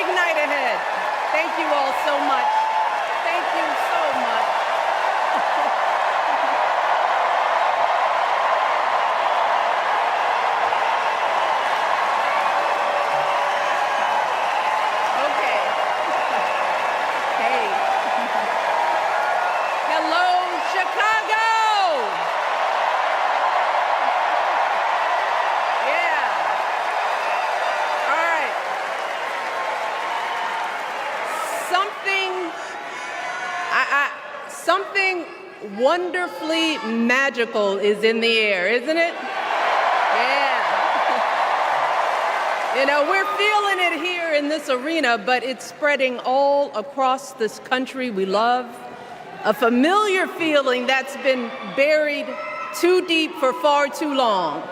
big night ahead. Thank you all so much. Thank you so much. Okay. Hey. Hello, Chicago. Yeah. All right. Something wonderfully magical is in the air, isn't it? Yeah. You know, we're feeling it here in this arena, but it's spreading all across this country we love. A familiar feeling that's been buried too deep for far too long.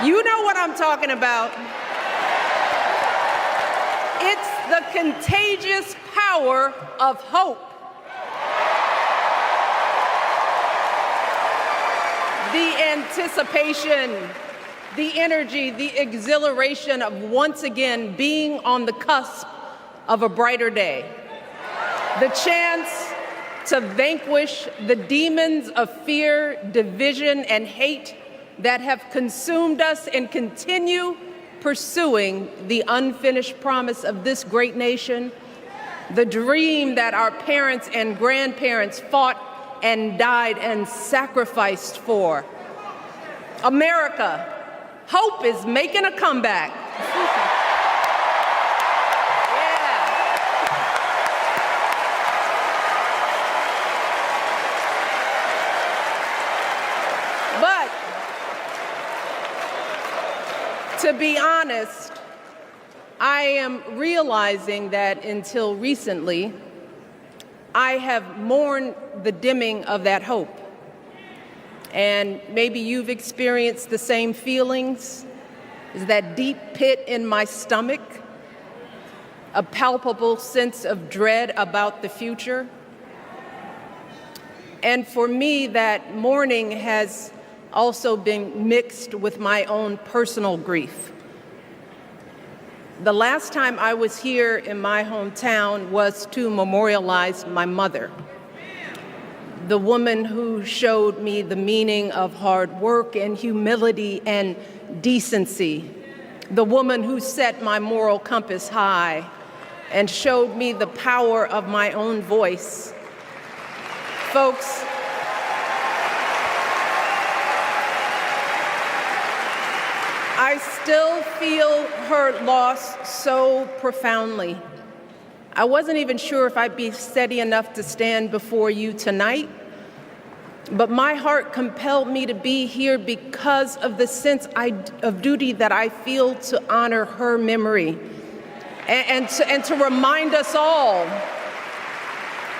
You know what I'm talking about. It's the contagious power of hope. The anticipation, the energy, the exhilaration of once again being on the cusp of a brighter day. The chance to vanquish the demons of fear, division, and hate that have consumed us and continue pursuing the unfinished promise of this great nation, the dream that our parents and grandparents fought and died and sacrificed for. America, hope is making a comeback. Yeah. But to be honest, I am realizing that until recently, I have mourned the dimming of that hope. And maybe you've experienced the same feelings. Is that deep pit in my stomach, a palpable sense of dread about the future. And for me, that mourning has also been mixed with my own personal grief. The last time I was here in my hometown was to memorialize my mother, the woman who showed me the meaning of hard work and humility and decency, the woman who set my moral compass high and showed me the power of my own voice. Folks, I still feel her loss so profoundly. I wasn't even sure if I'd be steady enough to stand before you tonight, but my heart compelled me to be here because of the sense of duty that I feel to honor her memory and to remind us all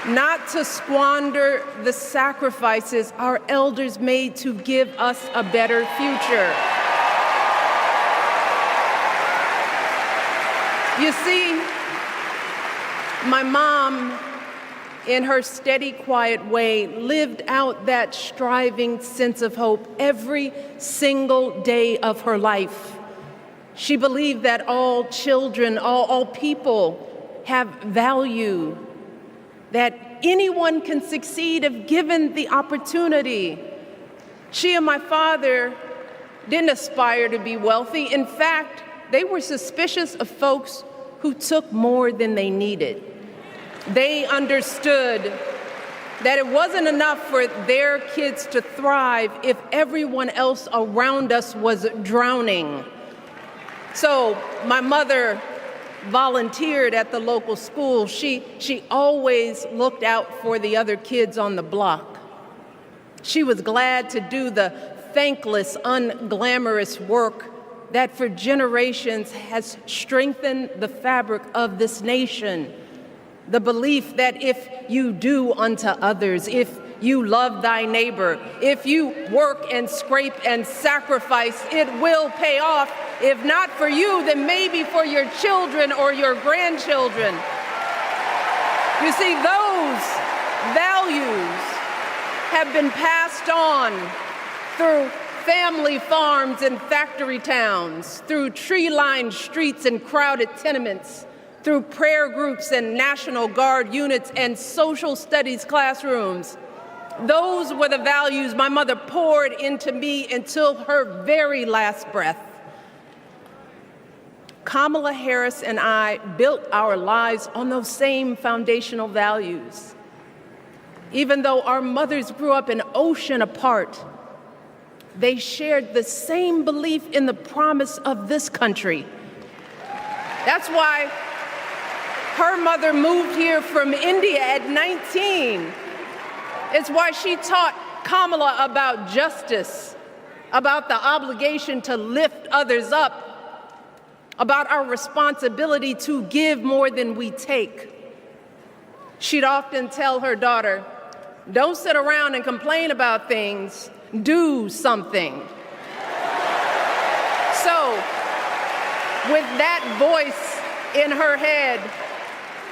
not to squander the sacrifices our elders made to give us a better future. You see, my mom, in her steady, quiet way, lived out that striving sense of hope every single day of her life. She believed that all children, all people have value, that anyone can succeed if given the opportunity. She and my father didn't aspire to be wealthy. In fact, they were suspicious of folks who took more than they needed. They understood that it wasn't enough for their kids to thrive if everyone else around us was drowning. So my mother volunteered at the local school. She always looked out for the other kids on the block. She was glad to do the thankless, unglamorous work that for generations has strengthened the fabric of this nation. The belief that if you do unto others, if you love thy neighbor, if you work and scrape and sacrifice, it will pay off. If not for you, then maybe for your children or your grandchildren. You see, those values have been passed on through family farms and factory towns, through tree-lined streets and crowded tenements, through prayer groups and National Guard units and social studies classrooms. Those were the values my mother poured into me until her very last breath. Kamala Harris and I built our lives on those same foundational values. Even though our mothers grew up an ocean apart, they shared the same belief in the promise of this country. That's why her mother moved here from India at 19. It's why she taught Kamala about justice, about the obligation to lift others up, about our responsibility to give more than we take. She'd often tell her daughter, "Don't sit around and complain about things, do something." So, with that voice in her head,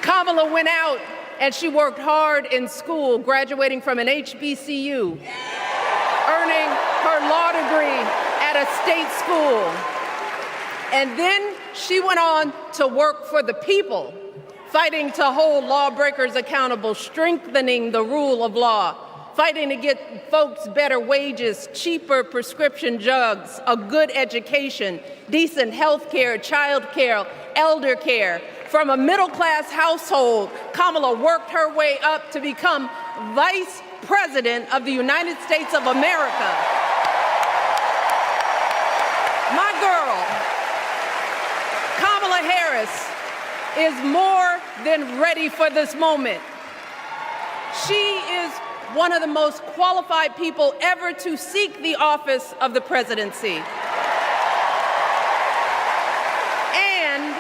Kamala went out and she worked hard in school, graduating from an HBCU, earning her law degree at a state school. And then she went on to work for the people, fighting to hold lawbreakers accountable, strengthening the rule of law, fighting to get folks better wages, cheaper prescription drugs, a good education, decent health care, child care, elder care. From a middle-class household, Kamala worked her way up to become Vice President of the United States of America. My girl, Kamala Harris, is more than ready for this moment. She is one of the most qualified people ever to seek the office of the presidency. And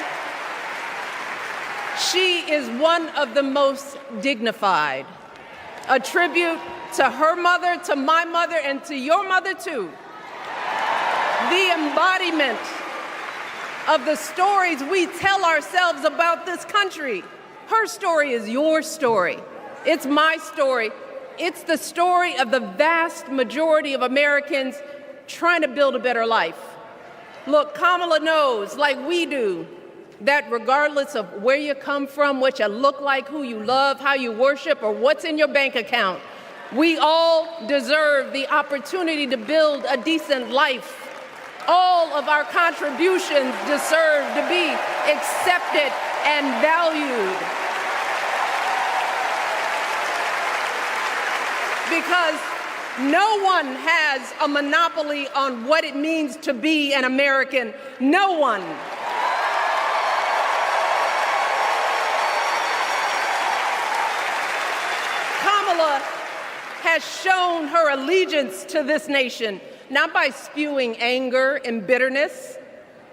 she is one of the most dignified. A tribute to her mother, to my mother, and to your mother too. The embodiment of the stories we tell ourselves about this country. Her story is your story. It's my story. It's the story of the vast majority of Americans trying to build a better life. Look, Kamala knows, like we do, that regardless of where you come from, what you look like, who you love, how you worship, or what's in your bank account, we all deserve the opportunity to build a decent life. All of our contributions deserve to be accepted and valued. Because no one has a monopoly on what it means to be an American. No one. Kamala has shown her allegiance to this nation, not by spewing anger and bitterness,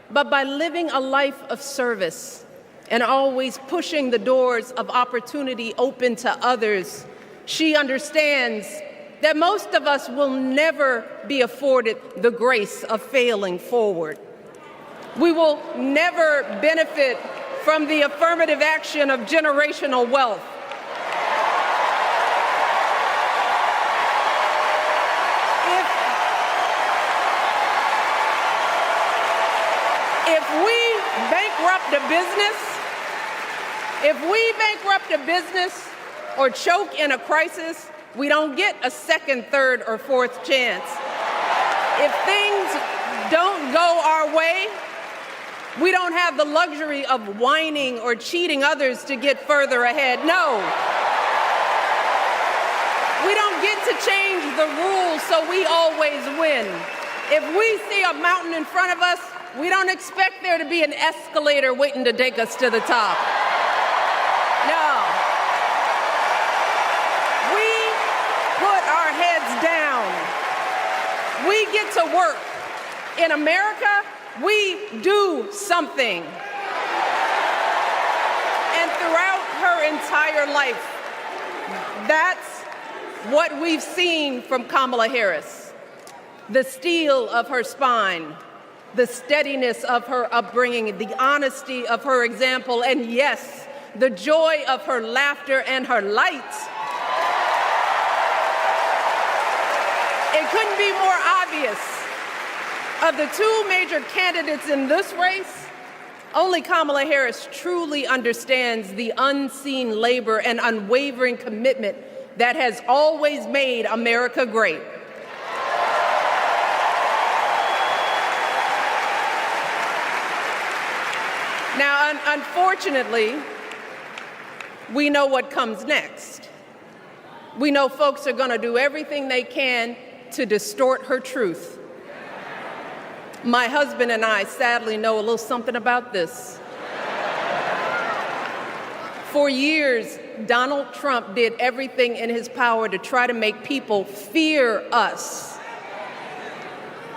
but by living a life of service and always pushing the doors of opportunity open to others. She understands that most of us will never be afforded the grace of failing forward. We will never benefit from the affirmative action of generational wealth. If we bankrupt a business or choke in a crisis, we don't get a second, third, or fourth chance. If things don't go our way, we don't have the luxury of whining or cheating others to get further ahead. No. We don't get to change the rules so we always win. If we see a mountain in front of us, we don't expect there to be an escalator waiting to take us to the top. No. We put our heads down. We get to work. In America, we do something. And throughout her entire life, that's what we've seen from Kamala Harris. The steel of her spine, the steadiness of her upbringing, the honesty of her example, and yes, the joy of her laughter and her light. It couldn't be more obvious Of the two major candidates in this race, only Kamala Harris truly understands the unseen labor and unwavering commitment that has always made America great. Now, unfortunately, we know what comes next. We know folks are going to do everything they can to distort her truth. My husband and I sadly know a little something about this. For years, Donald Trump did everything in his power to try to make people fear us.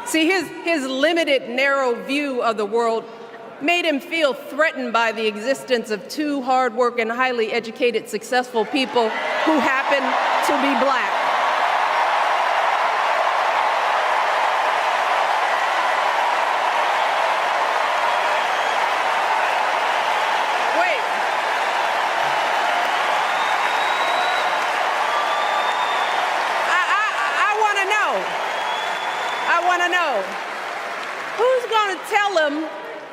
See, his limited, narrow view of the world made him feel threatened by the existence of two hardworking, highly educated, successful people who happen to be black.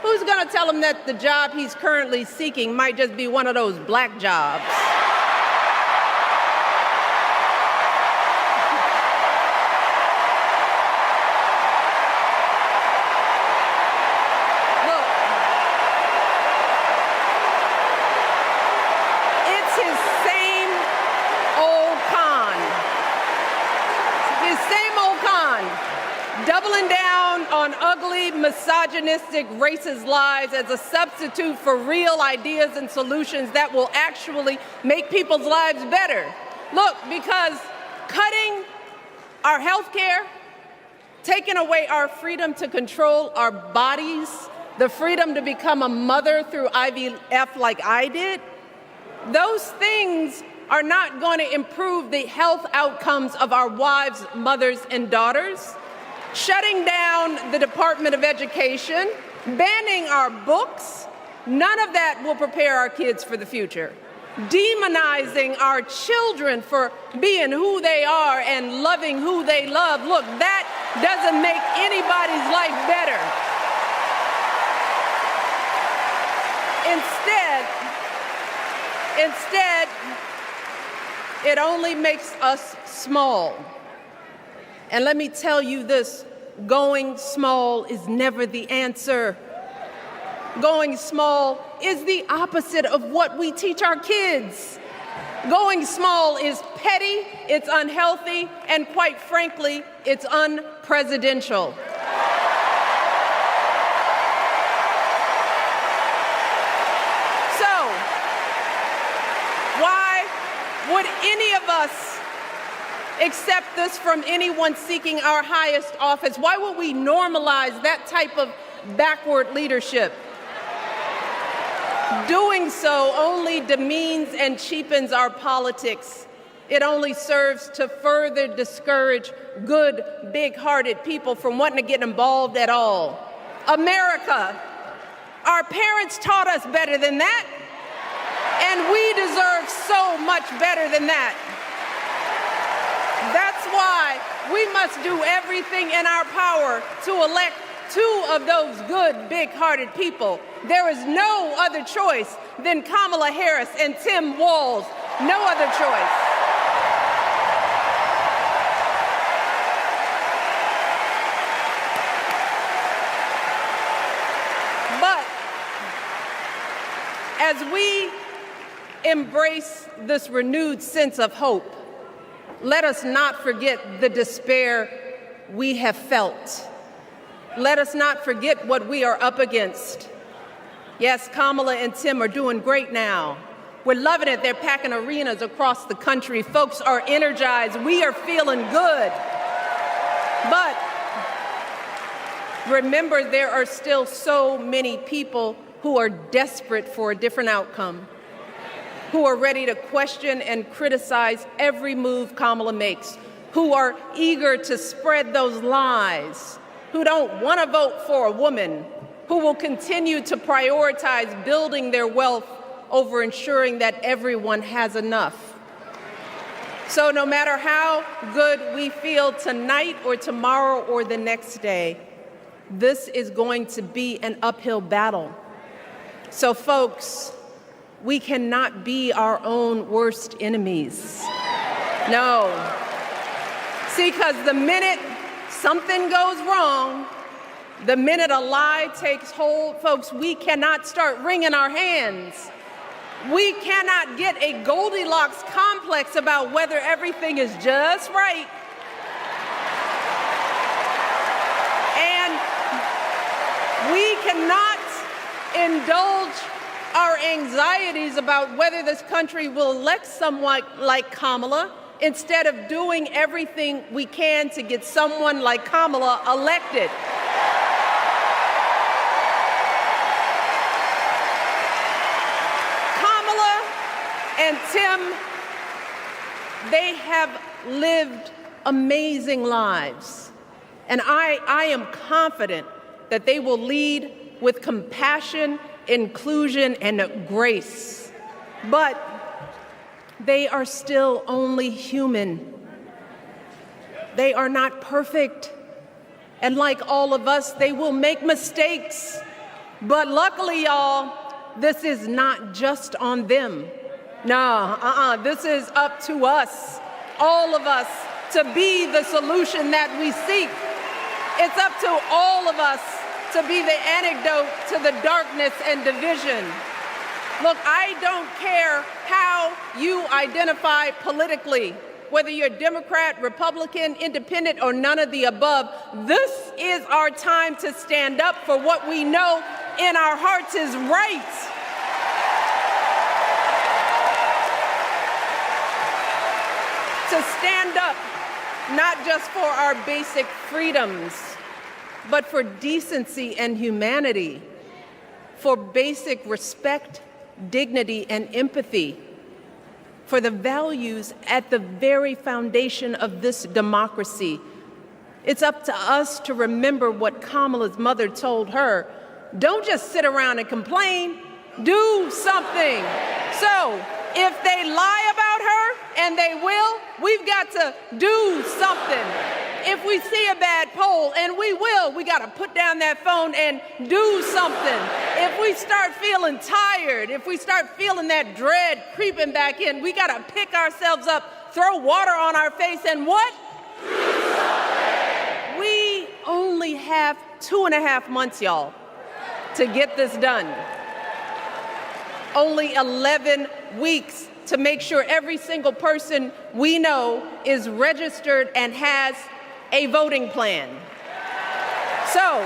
Who's going to tell him that the job he's currently seeking might just be one of those black jobs? Look, it's his same old con. His same old con. Doubling down on ugly, misogynistic, racist lies as a substitute for real ideas and solutions that will actually make people's lives better. Look, because cutting our health care, taking away our freedom to control our bodies, the freedom to become a mother through IVF like I did, those things are not going to improve the health outcomes of our wives, mothers, and daughters. Shutting down the Department of Education, banning our books, none of that will prepare our kids for the future. Demonizing our children for being who they are and loving who they love, look, that doesn't make anybody's life better. Instead, it only makes us small. And let me tell you this, going small is never the answer. Going small is the opposite of what we teach our kids. Going small is petty, it's unhealthy, and quite frankly, it's unpresidential. So, why would any of us accept this from anyone seeking our highest office? Why would we normalize that type of backward leadership? Doing so only demeans and cheapens our politics. It only serves to further discourage good, big-hearted people from wanting to get involved at all. America, our parents taught us better than that, and we deserve so much better than that. That's why we must do everything in our power to elect two of those good, big-hearted people. There is no other choice than Kamala Harris and Tim Walz. No other choice. But as we embrace this renewed sense of hope, let us not forget the despair we have felt. Let us not forget what we are up against. Yes, Kamala and Tim are doing great now. We're loving it. They're packing arenas across the country. Folks are energized. We are feeling good. But remember, there are still so many people who are desperate for a different outcome, who are ready to question and criticize every move Kamala makes, who are eager to spread those lies, who don't want to vote for a woman, who will continue to prioritize building their wealth over ensuring that everyone has enough. So no matter how good we feel tonight or tomorrow or the next day, this is going to be an uphill battle. So folks, we cannot be our own worst enemies. No. See, because the minute something goes wrong, the minute a lie takes hold, folks, we cannot start wringing our hands. We cannot get a Goldilocks complex about whether everything is just right. And we cannot indulge our anxieties about whether this country will elect someone like Kamala instead of doing everything we can to get someone like Kamala elected. Kamala and Tim, they have lived amazing lives. And I am confident that they will lead with compassion, inclusion, and grace. But they are still only human. They are not perfect. And like all of us, they will make mistakes. But luckily, y'all, this is not just on them. This is up to us, all of us, to be the solution that we seek. It's up to all of us to be the antidote to the darkness and division. Look, I don't care how you identify politically, whether you're Democrat, Republican, Independent, or none of the above. This is our time to stand up for what we know in our hearts is right. To stand up, not just for our basic freedoms, but for decency and humanity, for basic respect, dignity, and empathy, for the values at the very foundation of this democracy. It's up to us to remember what Kamala's mother told her. Don't just sit around and complain, do something. So if they lie about her, and they will, we've got to do something. If we see a bad poll, and we will, we got to put down that phone and do something. If we start feeling tired, if we start feeling that dread creeping back in, we got to pick ourselves up, throw water on our face, and what? We only have 2.5 months, y'all, to get this done. Only 11 weeks to make sure every single person we know is registered and has a voting plan. So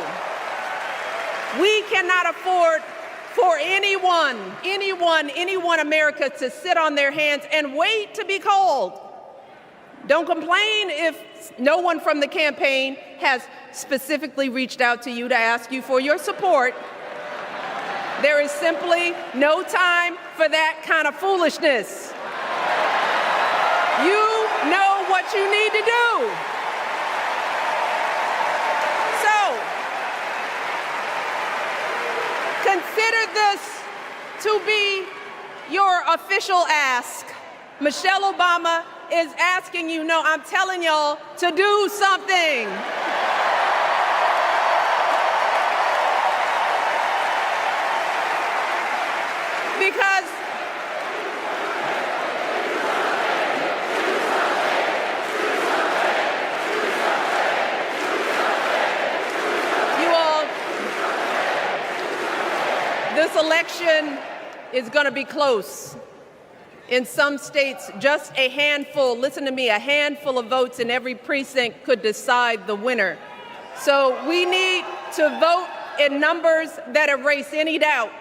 we cannot afford for anyone America to sit on their hands and wait to be called. Don't complain if no one from the campaign has specifically reached out to you to ask you for your support. There is simply no time for that kind of foolishness. You know what you need to do. So, consider this to be your official ask. Michelle Obama is asking you, no, I'm telling y'all to do something. Because you all, this election is going to be close. In some states, just a handful, listen to me, a handful of votes in every precinct could decide the winner. So we need to vote in numbers that erase any doubt.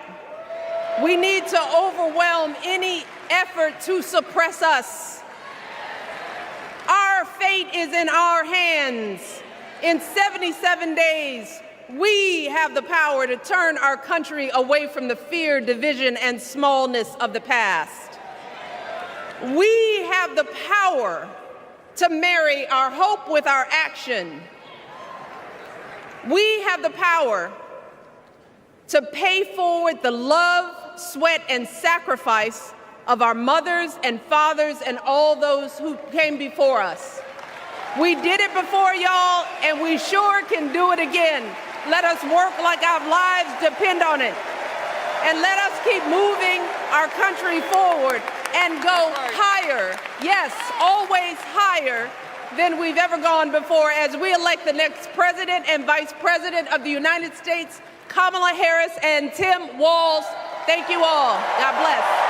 We need to overwhelm any effort to suppress us. Our fate is in our hands. In 77 days, we have the power to turn our country away from the fear, division, and smallness of the past. We have the power to marry our hope with our action. We have the power to pay forward the love, sweat, and sacrifice of our mothers and fathers and all those who came before us. We did it before, y'all, and we sure can do it again. Let us work like our lives depend on it. And let us keep moving our country forward and go higher, yes, always higher than we've ever gone before as we elect the next President and Vice President of the United States, Kamala Harris and Tim Walz. Thank you all. God bless.